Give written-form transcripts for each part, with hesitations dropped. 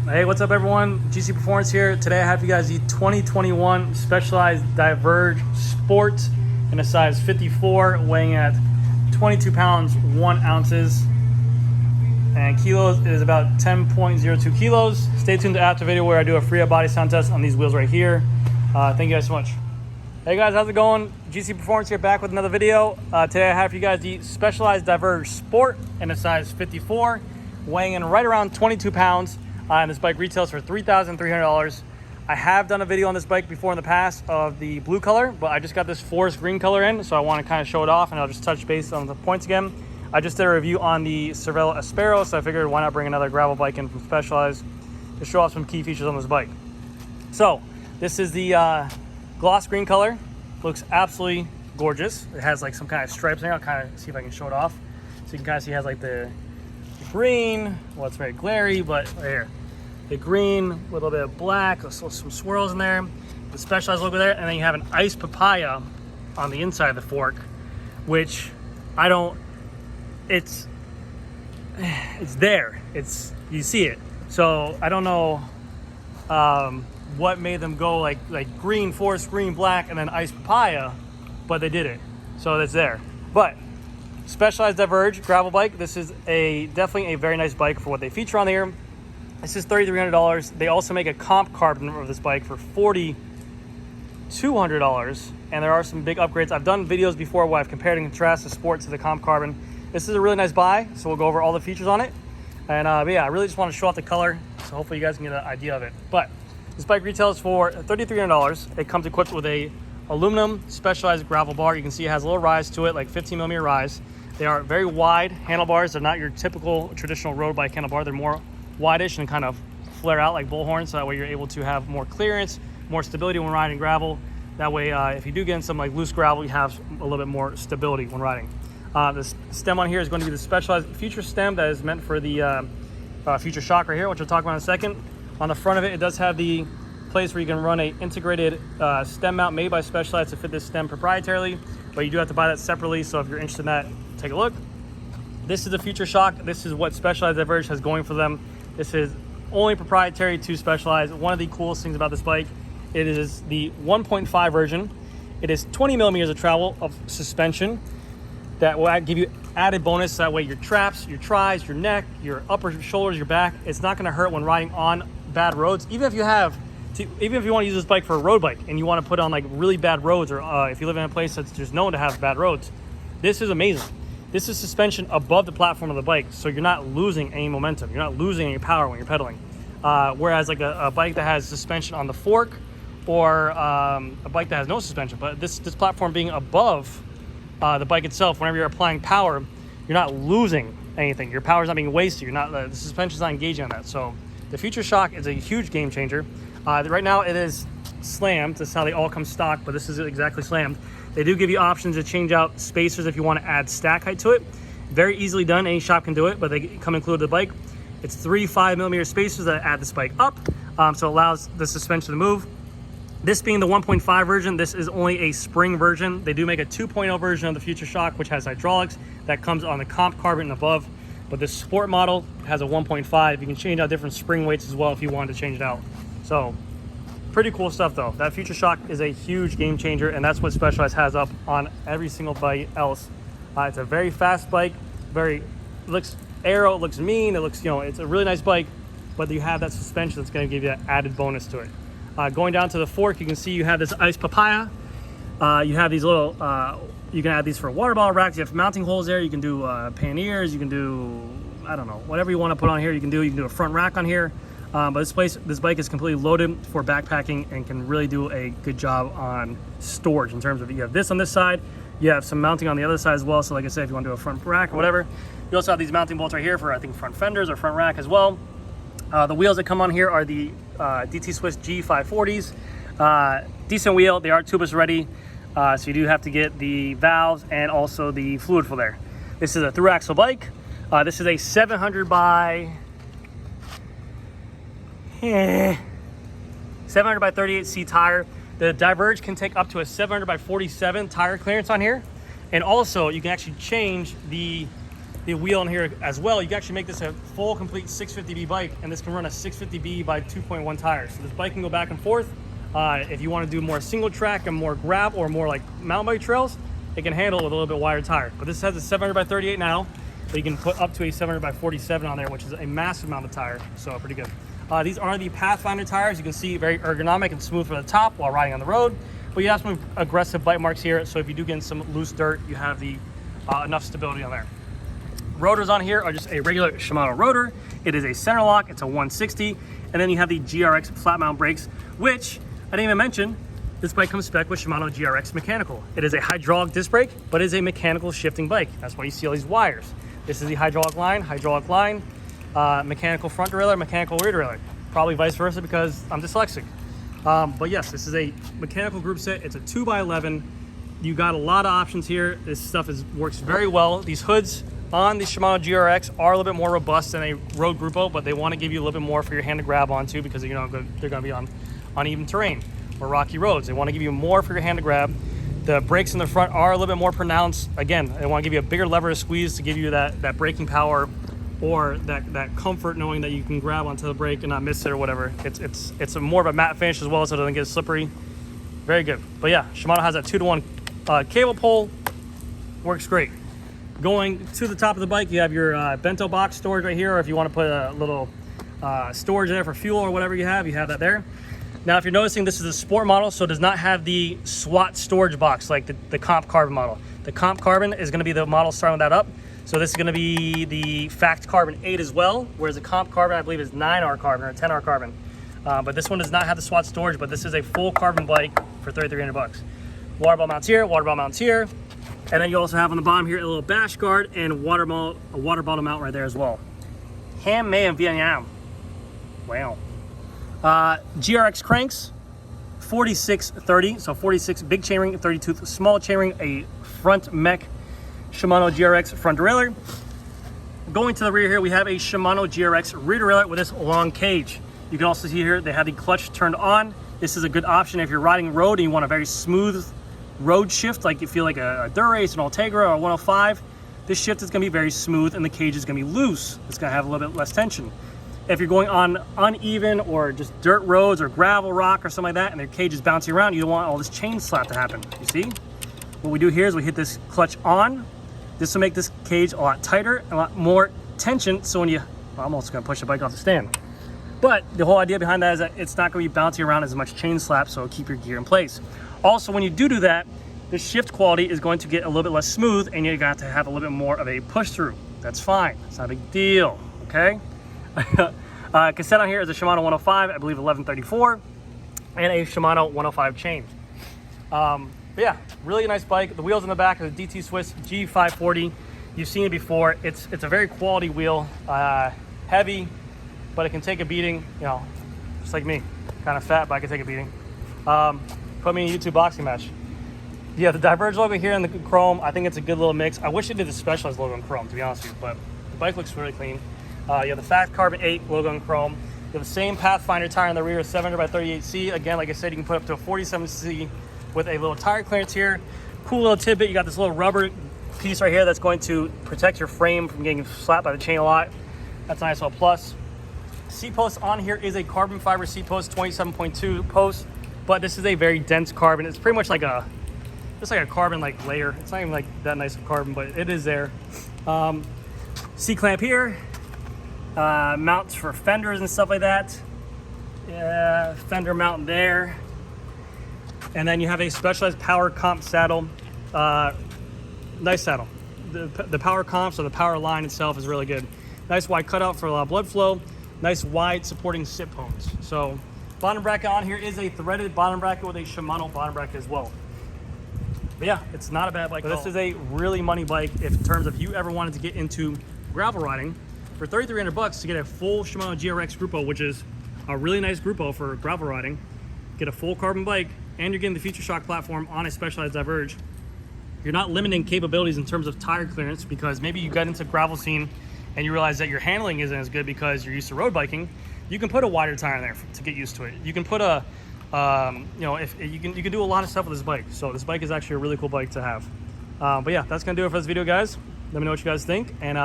Hey, what's up everyone? GC Performance here. Today I have you guys the 2021 Specialized Diverge Sport in a size 54, weighing at 22 pounds, 1 ounces. And kilos is about 10.02 kilos. Stay tuned to after video where I do a free body sound test on these wheels right here. Thank you guys so much. Hey guys, how's it going? GC Performance here, back with another video. Today I have for you guys the Specialized Diverge Sport in a size 54, weighing in right around 22 pounds. And this bike retails for $3,300. I have done a video on this bike before in the past of the blue color, but I just got this Forrest green color in, so I want to kind of show it off, and I'll just touch base on the points again. I just did a review on the Cervelo Aspero, so I figured why not bring another gravel bike in from Specialized to show off some key features on this bike. So this is the gloss green color. Looks absolutely gorgeous. It has like some kind of stripes in here. I'll kind of see if I can show it off. So you can kind of see it has like the green. Well, it's very glary, but right here. The green, a little bit of black, some swirls in there, the Specialized logo there, and then you have an iced papaya on the inside of the fork, which I don't, it's there, you see it. So I don't know what made them go like green, forest green, black, and then iced papaya, but they did it, so it's there. But Specialized Diverge gravel bike, this is definitely a very nice bike for what they feature on here. This is $3,300. They also make a comp carbon of this bike for $4,200, and there are some big upgrades. I've done videos before where I've compared and contrasted the Sport to the comp carbon. This is a really nice buy, so we'll go over all the features on it. And but yeah, I really just want to show off the color, so hopefully you guys can get an idea of it. But this bike retails for $3,300. It comes equipped with a aluminum Specialized gravel bar. You can see it has a little rise to it, like 15 millimeter rise. They are very wide handlebars. They're not your typical traditional road bike handlebar. They're more wide-ish and kind of flare out like bullhorns, so that way you're able to have more clearance, more stability when riding gravel. That way, if you do get in some like loose gravel, you have a little bit more stability when riding. This stem on here is going to be the Specialized Future stem that is meant for the Future shock right here, which we'll talk about in a second. On the front of it, it does have the place where you can run a integrated stem mount made by Specialized to fit this stem proprietarily, but you do have to buy that separately, so if you're interested in that, take a look. This is the Future shock. This is what Specialized Diverge has going for them. This is only proprietary to Specialized. One of the coolest things about this bike, it is the 1.5 version. It is 20 millimeters of travel of suspension that will give you added bonus. That way your traps, your tries, your neck, your upper shoulders, your back, it's not gonna hurt when riding on bad roads. Even if you want to use this bike for a road bike and you want to put on like really bad roads, or if you live in a place that's just known to have bad roads, this is amazing. This is suspension above the platform of the bike, so you're not losing any momentum. You're not losing any power when you're pedaling. Whereas like a bike that has suspension on the fork, or a bike that has no suspension, but this platform being above the bike itself, whenever you're applying power, you're not losing anything. Your power's not being wasted. The suspension's not engaging on that. So the Future shock is a huge game changer. Right now it is slammed. That's how they all come stock, but this is exactly slammed. They do give you options to change out spacers if you want to add stack height to it. Very easily done. Any shop can do it, but they come included with the bike. It's 3 5mm spacers that add this bike up, so it allows the suspension to move. This being the 1.5 version, this is only a spring version. They do make a 2.0 version of the Future shock, which has hydraulics that comes on the comp carbon and above. But this Sport model has a 1.5. You can change out different spring weights as well if you wanted to change it out. So pretty cool stuff though. That Future shock is a huge game changer, and that's what Specialized has up on every single bike else. It's a very fast bike, it looks aero, it looks mean, it looks, it's a really nice bike, but you have that suspension that's going to give you that added bonus to it. Going down to the fork, you can see you have this iced papaya. You have these little, you can add these for water bottle racks. You have mounting holes there. You can do panniers, you can do, I don't know, whatever you want to put on here, you can do a front rack on here. But this bike is completely loaded for backpacking and can really do a good job on storage in terms of, you have this on this side, you have some mounting on the other side as well. So like I said, if you want to do a front rack or whatever, you also have these mounting bolts right here for, I think, front fenders or front rack as well. The wheels that come on here are the DT Swiss G540s. Decent wheel, they are tubeless ready. So you do have to get the valves and also the fluid for there. This is a through axle bike. This is a 700 by 38C tire. The Diverge can take up to a 700 by 47 tire clearance on here. And also you can actually change the the wheel in here as well, you can actually make this a full complete 650B bike, and this can run a 650B by 2.1 tires. So this bike can go back and forth. If you want to do more single track and more gravel or more like mountain bike trails, it can handle with a little bit wider tire. But this has a 700 by 38 now, but you can put up to a 700 by 47 on there, which is a massive amount of tire, so pretty good. These are the Pathfinder tires. You can see very ergonomic and smooth from the top while riding on the road, but you have some aggressive bite marks here, so if you do get in some loose dirt, you have the enough stability on there. Rotors on here are just a regular Shimano rotor. It is a center lock, it's a 160, and then you have the GRX flat mount brakes, which I didn't even mention. This bike comes spec with Shimano GRX mechanical. It is a hydraulic disc brake, but it is a mechanical shifting bike. That's why you see all these wires. This is the hydraulic line, mechanical front derailleur, mechanical rear derailleur. Probably vice versa because I'm dyslexic. But yes, this is a mechanical group set. It's a 2x11. You got a lot of options here. This stuff works very well. These hoods on the Shimano GRX are a little bit more robust than a road Grupo, but they want to give you a little bit more for your hand to grab onto because they're going to be on uneven terrain or rocky roads. They want to give you more for your hand to grab. The brakes in the front are a little bit more pronounced. Again, they want to give you a bigger lever to squeeze to give you that braking power or that comfort knowing that you can grab onto the brake and not miss it or whatever. It's more of a matte finish as well, so it doesn't get slippery. Very good. But yeah, Shimano has that 2-to-1 cable pull. Works great. Going to the top of the bike, you have your bento box storage right here, or if you want to put a little storage there for fuel or whatever you have that there. Now, if you're noticing, this is a sport model, so it does not have the SWAT storage box like the Comp Carbon model. The Comp Carbon is going to be the model starting that up. So this is going to be the Fact Carbon 8 as well, whereas the Comp Carbon, I believe, is 9R carbon or 10R carbon. But this one does not have the SWAT storage, but this is a full carbon bike for $3,300. Water bottle mounts here, water bottle mounts here. And then you also have on the bottom here a little bash guard and a water bottle mount right there as well. Handmade in Vietnam. Wow. GRX cranks, 4630, so 46 big chainring, 32 small chainring, a front mech Shimano GRX front derailleur. Going to the rear here, we have a Shimano GRX rear derailleur with this long cage. You can also see here they have the clutch turned on. This is a good option if you're riding road and you want a very smooth road shift, like you feel like a dirt race, an Ultegra or a 105. This shift is going to be very smooth and the cage is going to be loose. It's going to have a little bit less tension. If you're going on uneven or just dirt roads or gravel rock or something like that and the cage is bouncing around, you don't want all this chain slap to happen. You see? What we do here is we hit this clutch on. This will make this cage a lot tighter, a lot more tension. So when I'm almost going to push the bike off the stand. But the whole idea behind that is that it's not going to be bouncing around as much chain slap, so it'll keep your gear in place. Also, when you do that, the shift quality is going to get a little bit less smooth and you're going to have a little bit more of a push through. That's fine. It's not a big deal, okay? Cassette on here is a Shimano 105, I believe 1134, and a Shimano 105 chain. But yeah, really nice bike. The wheels in the back are the DT Swiss G540. You've seen it before. It's a very quality wheel, heavy, but it can take a beating, just like me. Kind of fat, but I can take a beating. Put me in a YouTube boxing match. Yeah, the Diverge logo here in the chrome, I think it's a good little mix. I wish it did the Specialized logo in chrome, to be honest with you, but the bike looks really clean. You have the Fact Carbon 8 logo in chrome. You have the same Pathfinder tire on the rear, 700 by 38C. Again, like I said, you can put up to a 47C with a little tire clearance here. Cool little tidbit, you got this little rubber piece right here that's going to protect your frame from getting slapped by the chain a lot. That's a nice little plus. Seat post on here is a carbon fiber seat post, 27.2 post, but this is a very dense carbon. It's pretty much like just like a carbon layer. It's not even like that nice of carbon, but it is there. C-clamp here, mounts for fenders and stuff like that. Yeah, fender mount there. And then you have a Specialized Power Comp saddle. Nice saddle. The Power Comps or the Power line itself is really good. Nice wide cutout for a lot of blood flow. Nice wide supporting sit bones. So bottom bracket on here is a threaded bottom bracket with a Shimano bottom bracket as well. But yeah, it's not a bad bike. This is a really money bike in terms of you ever wanted to get into gravel riding. For $3,300 to get a full Shimano GRX Grupo, which is a really nice Grupo for gravel riding, get a full carbon bike, and you're getting the Future Shock platform on a Specialized Diverge. You're not limiting capabilities in terms of tire clearance because maybe you got into gravel scene and you realize that your handling isn't as good because you're used to road biking. You can put a wider tire in there to get used to it. You can put a if you can do a lot of stuff with this bike. So this bike is actually a really cool bike to have. But yeah, that's gonna do it for this video, guys. Let me know what you guys think, and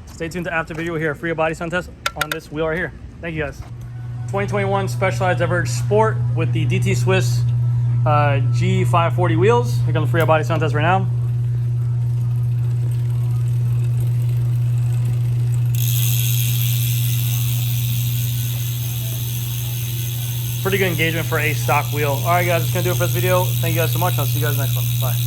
stay tuned to after video here. Free body sound test on this wheel right here. Thank you guys. 2021 Specialized Diverge Sport with the DT Swiss G540 wheels. Here comes the free body sound test right now. Pretty good engagement for a stock wheel. All right, guys, that's gonna do it for this video. Thank you guys so much. I'll see you guys next one. Bye.